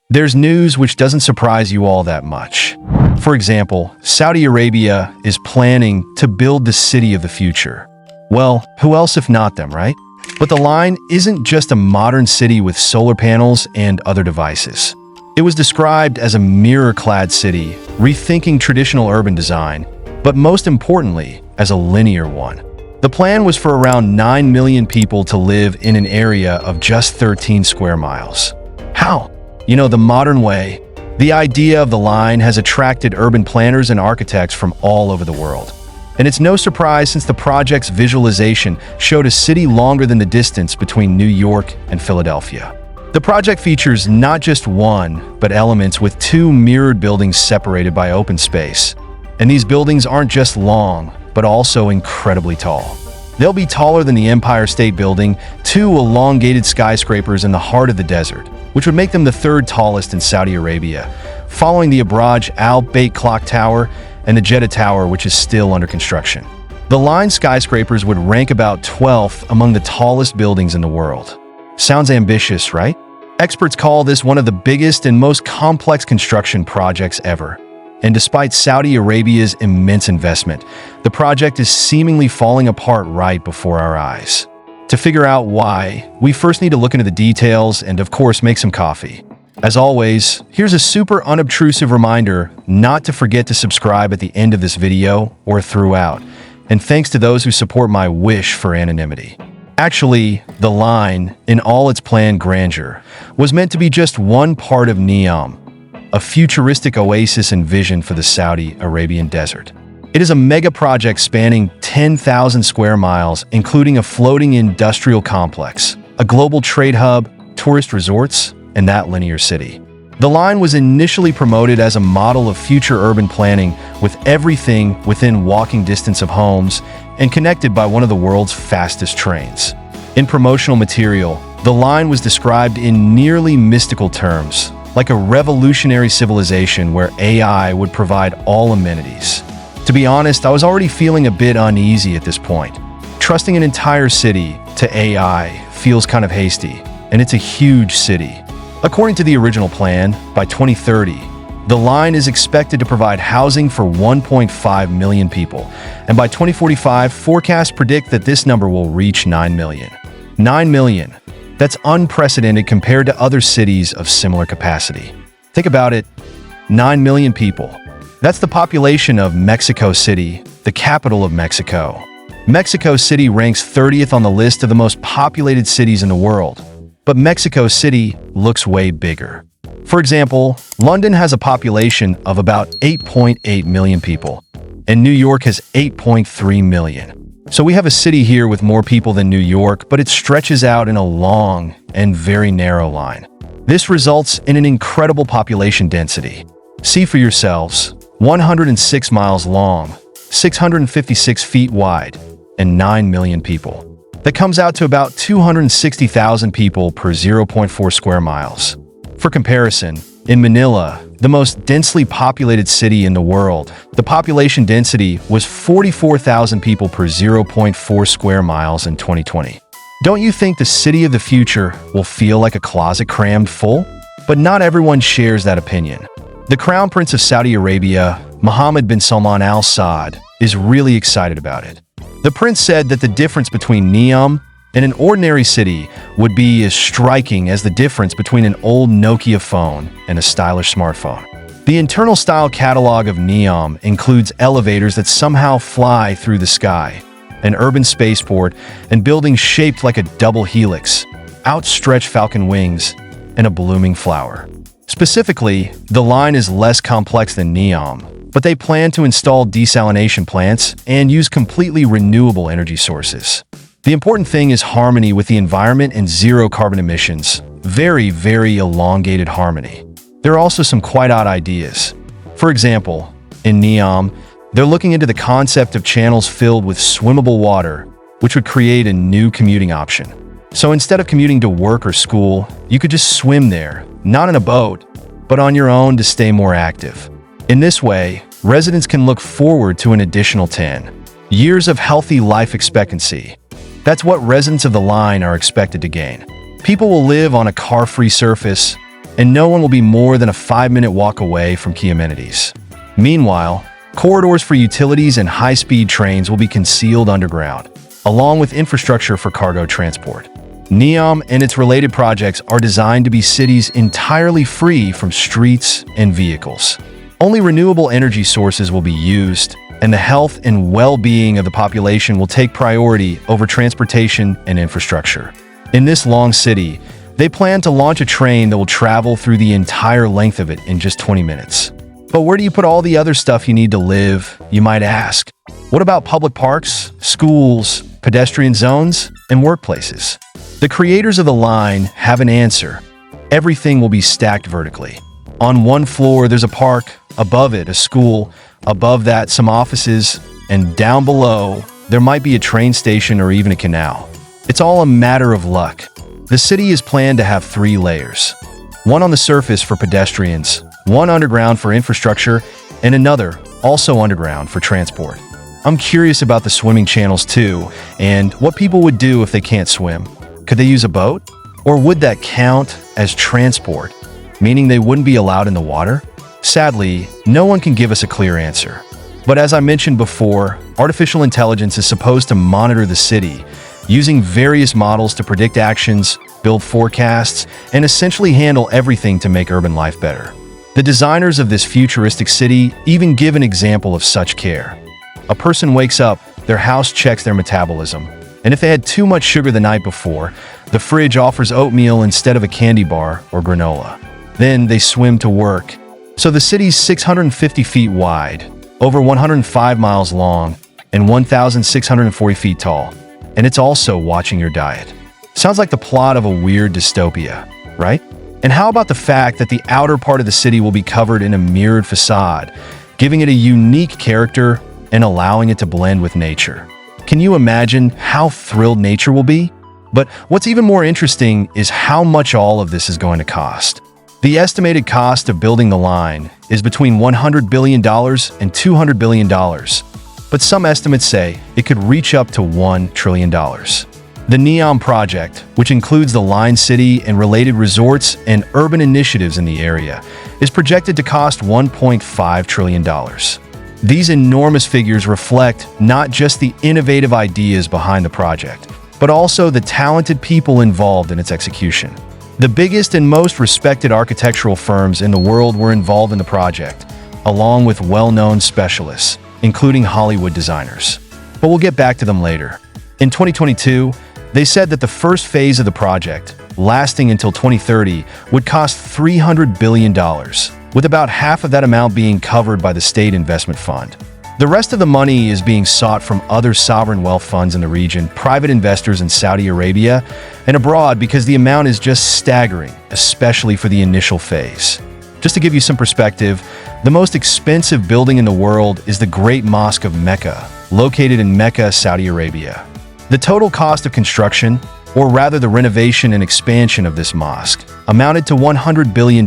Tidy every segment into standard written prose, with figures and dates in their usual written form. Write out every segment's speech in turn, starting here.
There's news which doesn't surprise you all that much. For example, Saudi Arabia is planning to build the city of the future. Well, who else if not them, right? But the line isn't just a modern city with solar panels and other devices. It was described as a mirror-clad city, rethinking traditional urban design, but most importantly, as a linear one. The plan was for around 9 million people to live in an area of just 13 square miles. How? The modern way. The idea of the line has attracted urban planners and architects from all over the world. And it's no surprise since the project's visualization showed a city longer than the distance between New York and Philadelphia. The project features not just one, but elements with two mirrored buildings separated by open space. And these buildings aren't just long, but also incredibly tall. They'll be taller than the Empire State Building, two elongated skyscrapers in the heart of the desert, which would make them the third tallest in Saudi Arabia, following the Abraj Al Bayt Clock Tower and the Jeddah Tower, which is still under construction. The line skyscrapers would rank about 12th among the tallest buildings in the world. Sounds ambitious, right? Experts call this one of the biggest and most complex construction projects ever. And despite Saudi Arabia's immense investment, the project is seemingly falling apart right before our eyes. To figure out why, we first need to look into the details and, of course, make some coffee. As always, here's a super unobtrusive reminder not to forget to subscribe at the end of this video or throughout. And thanks to those who support my wish for anonymity. Actually, the line, in all its planned grandeur, was meant to be just one part of Neom, a futuristic oasis and vision for the Saudi Arabian desert. It is a mega project spanning 10,000 square miles, including a floating industrial complex, a global trade hub, tourist resorts, and that linear city. The line was initially promoted as a model of future urban planning, with everything within walking distance of homes and connected by one of the world's fastest trains. In promotional material, the line was described in nearly mystical terms, like a revolutionary civilization where AI would provide all amenities. To be honest, I was already feeling a bit uneasy at this point. Trusting an entire city to AI feels kind of hasty, and it's a huge city. According to the original plan, by 2030, the line is expected to provide housing for 1.5 million people, and by 2045, forecasts predict that this number will reach 9 million. 9 million. That's unprecedented compared to other cities of similar capacity. Think about it, 9 million people. That's the population of Mexico City, the capital of Mexico. Mexico City ranks 30th on the list of the most populated cities in the world, but Mexico City looks way bigger. For example, London has a population of about 8.8 million people, and New York has 8.3 million. So we have a city here with more people than New York, but it stretches out in a long and very narrow line. This results in an incredible population density. See for yourselves, 106 miles long, 656 feet wide, and 9 million people. That comes out to about 260,000 people per 0.4 square miles. For comparison, in Manila, the most densely populated city in the world, the population density was 44,000 people per 0.4 square miles in 2020. Don't you think the city of the future will feel like a closet crammed full? But not everyone shares that opinion. The Crown Prince of Saudi Arabia, Mohammed bin Salman Al Saud, is really excited about it. The prince said that the difference between Neom and an ordinary city would be as striking as the difference between an old Nokia phone and a stylish smartphone. The internal style catalog of Neom includes elevators that somehow fly through the sky, an urban spaceport, and buildings shaped like a double helix, outstretched falcon wings, and a blooming flower. Specifically, the line is less complex than Neom, but they plan to install desalination plants and use completely renewable energy sources. The important thing is harmony with the environment and zero carbon emissions. Very, very elongated harmony. There are also some quite odd ideas. For example, in Neom, they're looking into the concept of channels filled with swimmable water, which would create a new commuting option. So instead of commuting to work or school, you could just swim there, not in a boat, but on your own to stay more active. In this way, residents can look forward to an additional 10 years of healthy life expectancy. That's what residents of the line are expected to gain. People will live on a car-free surface, and no one will be more than a 5-minute walk away from key amenities. Meanwhile, corridors for utilities and high-speed trains will be concealed underground, along with infrastructure for cargo transport. NEOM and its related projects are designed to be cities entirely free from streets and vehicles. Only renewable energy sources will be used, and the health and well-being of the population will take priority over transportation and infrastructure. In this long city, they plan to launch a train that will travel through the entire length of it in just 20 minutes. But where do you put all the other stuff you need to live, you might ask? What about public parks, schools, pedestrian zones, and workplaces? The creators of the line have an answer. Everything will be stacked vertically. On one floor, there's a park, above it, a school, above that, some offices, and down below, there might be a train station or even a canal. It's all a matter of luck. The city is planned to have 3 layers. One on the surface for pedestrians, one underground for infrastructure, and another, also underground, for transport. I'm curious about the swimming channels too, and what people would do if they can't swim. Could they use a boat? Or would that count as transport, meaning they wouldn't be allowed in the water? Sadly, no one can give us a clear answer. But as I mentioned before, artificial intelligence is supposed to monitor the city, using various models to predict actions, build forecasts, and essentially handle everything to make urban life better. The designers of this futuristic city even give an example of such care. A person wakes up, their house checks their metabolism, and if they had too much sugar the night before, the fridge offers oatmeal instead of a candy bar or granola. Then they swim to work. So the city's 650 feet wide, over 105 miles long, and 1,640 feet tall. And it's also watching your diet. Sounds like the plot of a weird dystopia, right? And how about the fact that the outer part of the city will be covered in a mirrored facade, giving it a unique character and allowing it to blend with nature? Can you imagine how thrilled nature will be? But what's even more interesting is how much all of this is going to cost. The estimated cost of building the line is between $100 billion and $200 billion, but some estimates say it could reach up to $1 trillion. The NEOM project, which includes the Line City and related resorts and urban initiatives in the area, is projected to cost $1.5 trillion. These enormous figures reflect not just the innovative ideas behind the project, but also the talented people involved in its execution. The biggest and most respected architectural firms in the world were involved in the project, along with well-known specialists, including Hollywood designers. But we'll get back to them later. In 2022, they said that the first phase of the project, lasting until 2030, would cost $300 billion, with about half of that amount being covered by the State Investment Fund. The rest of the money is being sought from other sovereign wealth funds in the region, private investors in Saudi Arabia, and abroad because the amount is just staggering, especially for the initial phase. Just to give you some perspective, the most expensive building in the world is the Great Mosque of Mecca, located in Mecca, Saudi Arabia. The total cost of construction, or rather the renovation and expansion of this mosque, amounted to $100 billion,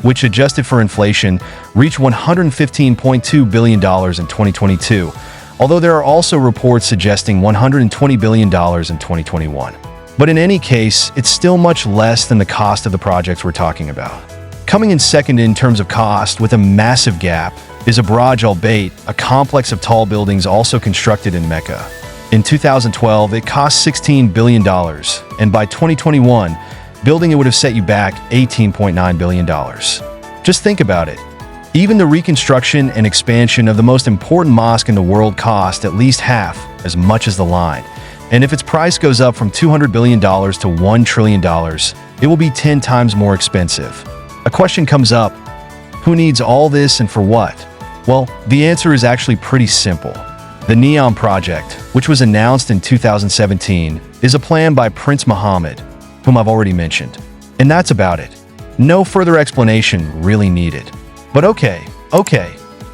which, adjusted for inflation, reached $115.2 billion in 2022, although there are also reports suggesting $120 billion in 2021. But in any case, it's still much less than the cost of the projects we're talking about. Coming in second in terms of cost, with a massive gap, is Abraj Al Bait, a complex of tall buildings also constructed in Mecca. In 2012, it cost $16 billion, and by 2021, building it would have set you back $18.9 billion. Just think about it. Even the reconstruction and expansion of the most important mosque in the world cost at least half as much as the line. And if its price goes up from $200 billion to $1 trillion, it will be 10 times more expensive. A question comes up: who needs all this and for what? Well, the answer is actually pretty simple. The NEOM project, which was announced in 2017, is a plan by Prince Mohammed, whom I've already mentioned. And that's about it. No further explanation really needed. But okay,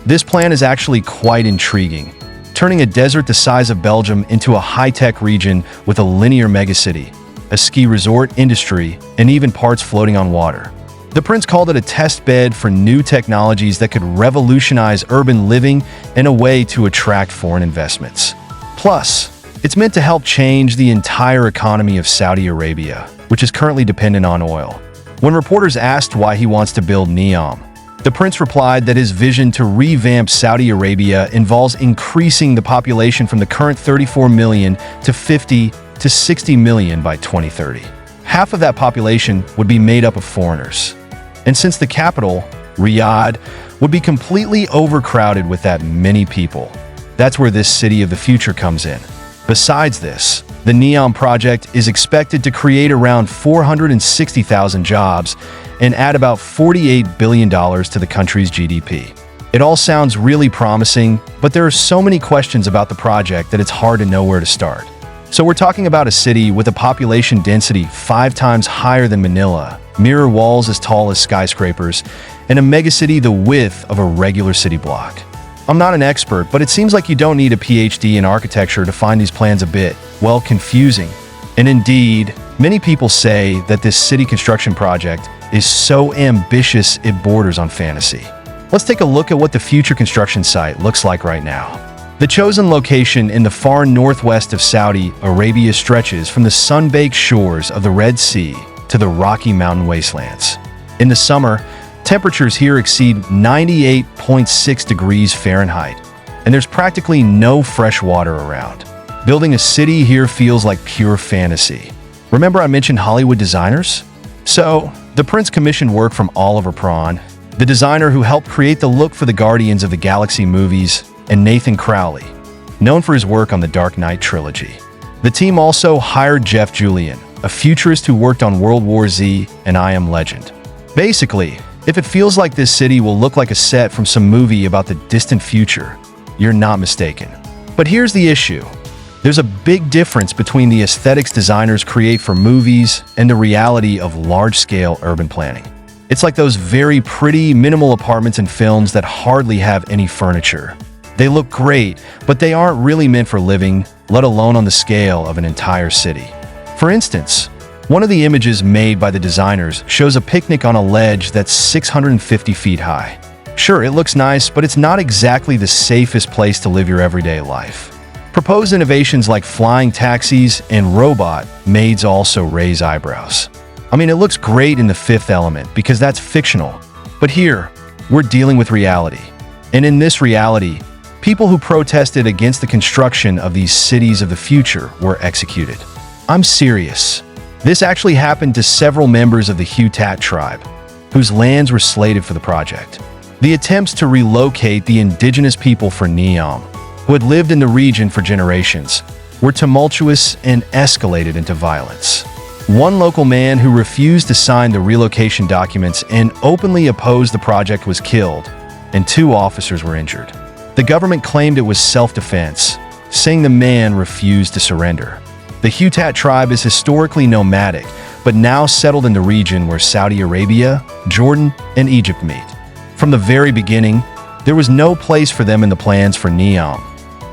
this plan is actually quite intriguing, turning a desert the size of Belgium into a high-tech region with a linear megacity, a ski resort industry, and even parts floating on water. The prince called it a test bed for new technologies that could revolutionize urban living and a way to attract foreign investments. Plus, it's meant to help change the entire economy of Saudi Arabia, which is currently dependent on oil. When reporters asked why he wants to build Neom, the prince replied that his vision to revamp Saudi Arabia involves increasing the population from the current 34 million to 50 to 60 million by 2030. Half of that population would be made up of foreigners. And since the capital, Riyadh, would be completely overcrowded with that many people, that's where this city of the future comes in. Besides this, the Neom project is expected to create around 460,000 jobs and add about $48 billion to the country's GDP. It all sounds really promising, but there are so many questions about the project that it's hard to know where to start. So we're talking about a city with a population density 5 times higher than Manila, mirror walls as tall as skyscrapers, and a megacity the width of a regular city block. I'm not an expert, but it seems like you don't need a PhD in architecture to find these plans a bit, well, confusing. And indeed, many people say that this city construction project is so ambitious it borders on fantasy. Let's take a look at what the future construction site looks like right now. The chosen location in the far northwest of Saudi Arabia stretches from the sun-baked shores of the Red Sea to the Rocky Mountain wastelands. In the summer, temperatures here exceed 98.6 degrees Fahrenheit, and there's practically no fresh water around. Building a city here feels like pure fantasy. Remember I mentioned Hollywood designers? So, the prince commissioned work from Oliver Prawn, the designer who helped create the look for the Guardians of the Galaxy movies, and Nathan Crowley, known for his work on the Dark Knight trilogy. The team also hired Jeff Julian, a futurist who worked on World War Z and I Am Legend. Basically, if it feels like this city will look like a set from some movie about the distant future, you're not mistaken. But here's the issue. There's a big difference between the aesthetics designers create for movies and the reality of large-scale urban planning. It's like those very pretty, minimal apartments in films that hardly have any furniture. They look great, but they aren't really meant for living, let alone on the scale of an entire city. For instance, one of the images made by the designers shows a picnic on a ledge that's 650 feet high. Sure, it looks nice, but it's not exactly the safest place to live your everyday life. Proposed innovations like flying taxis and robot maids also raise eyebrows. I mean, it looks great in The Fifth Element because that's fictional, but here, we're dealing with reality. And in this reality, people who protested against the construction of these cities of the future were executed. I'm serious. This actually happened to several members of the Hutat tribe, whose lands were slated for the project. The attempts to relocate the indigenous people for Neom, who had lived in the region for generations, were tumultuous and escalated into violence. One local man who refused to sign the relocation documents and openly opposed the project was killed, and 2 officers were injured. The government claimed it was self-defense, saying the man refused to surrender. The Hutat tribe is historically nomadic, but now settled in the region where Saudi Arabia, Jordan, and Egypt meet. From the very beginning, there was no place for them in the plans for Neom,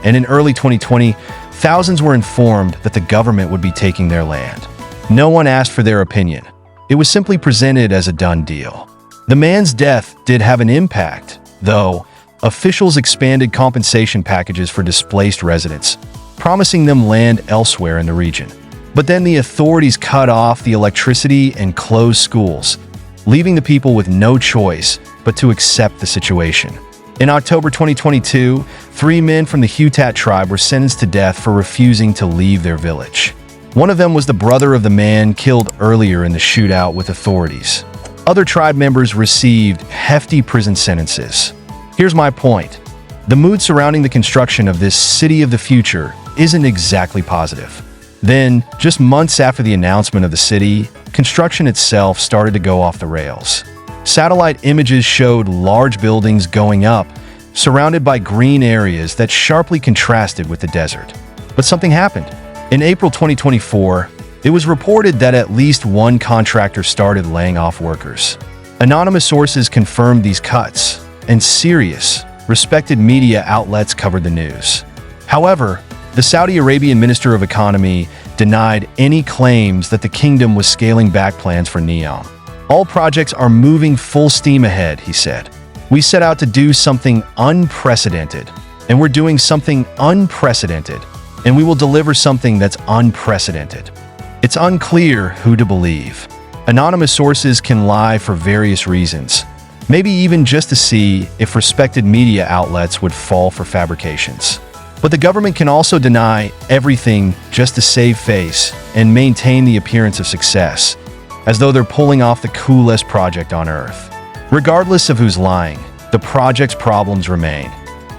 and in early 2020, thousands were informed that the government would be taking their land. No one asked for their opinion. It was simply presented as a done deal. The man's death did have an impact, though. Officials expanded compensation packages for displaced residents, promising them land elsewhere in the region. But then the authorities cut off the electricity and closed schools, leaving the people with no choice but to accept the situation. In October 2022, 3 men from the Hutat tribe were sentenced to death for refusing to leave their village. One of them was the brother of the man killed earlier in the shootout with authorities. Other tribe members received hefty prison sentences. Here's my point. The mood surrounding the construction of this city of the future isn't exactly positive. Then, just months after the announcement of the city, construction itself started to go off the rails. Satellite images showed large buildings going up, surrounded by green areas that sharply contrasted with the desert. But something happened. In April 2024, it was reported that at least one contractor started laying off workers. Anonymous sources confirmed these cuts, and serious, respected media outlets covered the news. However, the Saudi Arabian Minister of Economy denied any claims that the kingdom was scaling back plans for Neom. All projects are moving full steam ahead, he said. We set out to do something unprecedented, and we're doing something unprecedented, and we will deliver something that's unprecedented. It's unclear who to believe. Anonymous sources can lie for various reasons, maybe even just to see if respected media outlets would fall for fabrications. But the government can also deny everything just to save face and maintain the appearance of success, as though they're pulling off the coolest project on Earth. Regardless of who's lying, the project's problems remain.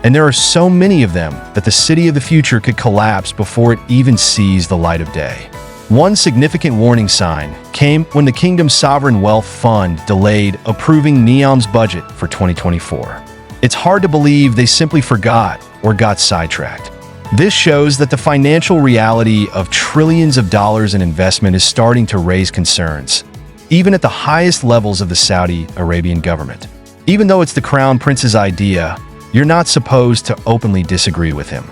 And there are so many of them that the city of the future could collapse before it even sees the light of day. One significant warning sign came when the Kingdom's Sovereign Wealth Fund delayed approving NEOM's budget for 2024. It's hard to believe they simply forgot or got sidetracked. This shows that the financial reality of trillions of dollars in investment is starting to raise concerns, even at the highest levels of the Saudi Arabian government. Even though it's the Crown Prince's idea, you're not supposed to openly disagree with him.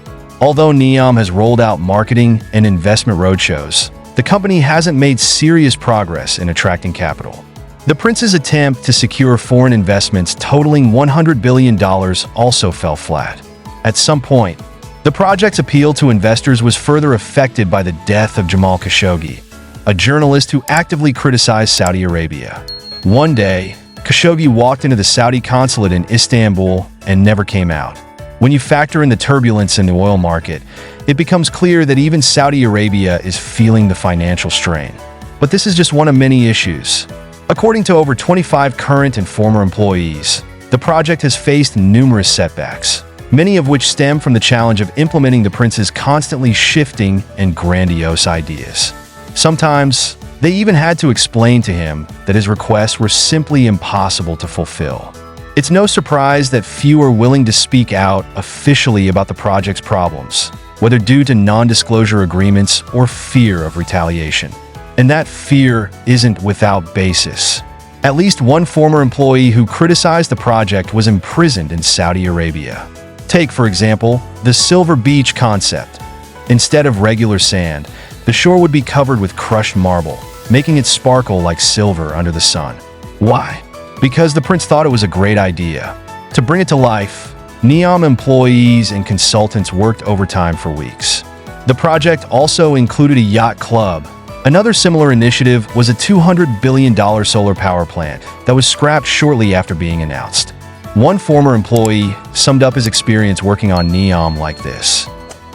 Although NEOM has rolled out marketing and investment roadshows, the company hasn't made serious progress in attracting capital. The prince's attempt to secure foreign investments totaling $100 billion also fell flat. At some point, the project's appeal to investors was further affected by the death of Jamal Khashoggi, a journalist who actively criticized Saudi Arabia. One day, Khashoggi walked into the Saudi consulate in Istanbul and never came out. When you factor in the turbulence in the oil market, it becomes clear that even Saudi Arabia is feeling the financial strain. But this is just one of many issues. According to over 25 current and former employees, the project has faced numerous setbacks, many of which stem from the challenge of implementing the prince's constantly shifting and grandiose ideas. Sometimes, they even had to explain to him that his requests were simply impossible to fulfill. It's no surprise that few are willing to speak out officially about the project's problems, whether due to non-disclosure agreements or fear of retaliation. And that fear isn't without basis. At least one former employee who criticized the project was imprisoned in Saudi Arabia. Take, for example, the Silver Beach concept. Instead of regular sand, the shore would be covered with crushed marble, making it sparkle like silver under the sun. Why? Because the prince thought it was a great idea. To bring it to life, NEOM employees and consultants worked overtime for weeks. The project also included a yacht club. Another similar initiative was a $200 billion solar power plant that was scrapped shortly after being announced. One former employee summed up his experience working on NEOM like this: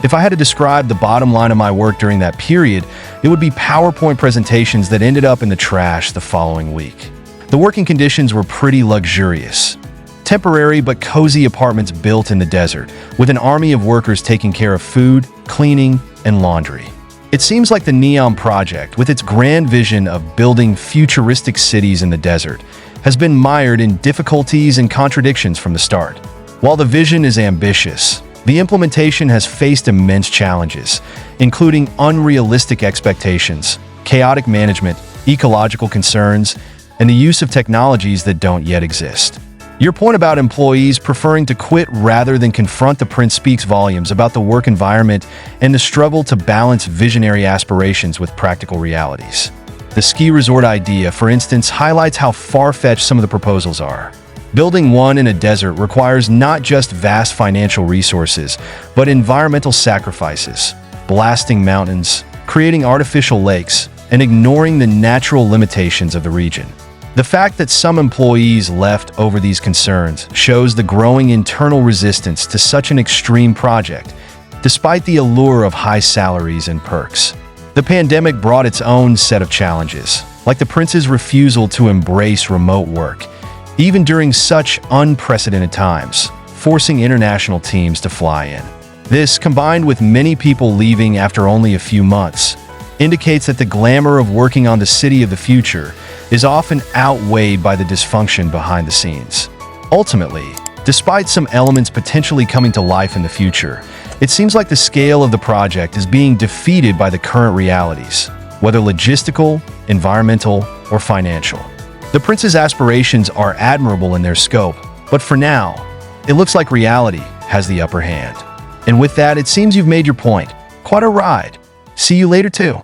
"If I had to describe the bottom line of my work during that period, it would be PowerPoint presentations that ended up in the trash the following week." The working conditions were pretty luxurious. Temporary but cozy apartments built in the desert, with an army of workers taking care of food, cleaning, and laundry. It seems like the NEOM project, with its grand vision of building futuristic cities in the desert, has been mired in difficulties and contradictions from the start. While the vision is ambitious, the implementation has faced immense challenges, including unrealistic expectations, chaotic management, ecological concerns, and the use of technologies that don't yet exist. Your point about employees preferring to quit rather than confront the prince speaks volumes about the work environment and the struggle to balance visionary aspirations with practical realities. The ski resort idea, for instance, highlights how far-fetched some of the proposals are. Building one in a desert requires not just vast financial resources, but environmental sacrifices, blasting mountains, creating artificial lakes, and ignoring the natural limitations of the region. The fact that some employees left over these concerns shows the growing internal resistance to such an extreme project, despite the allure of high salaries and perks. The pandemic brought its own set of challenges, like the prince's refusal to embrace remote work, even during such unprecedented times, forcing international teams to fly in. This, combined with many people leaving after only a few months, indicates that the glamour of working on the city of the future is often outweighed by the dysfunction behind the scenes. Ultimately, despite some elements potentially coming to life in the future, it seems like the scale of the project is being defeated by the current realities, whether logistical, environmental, or financial. The prince's aspirations are admirable in their scope, but for now, it looks like reality has the upper hand. And with that, it seems you've made your point. Quite a ride. See you later too.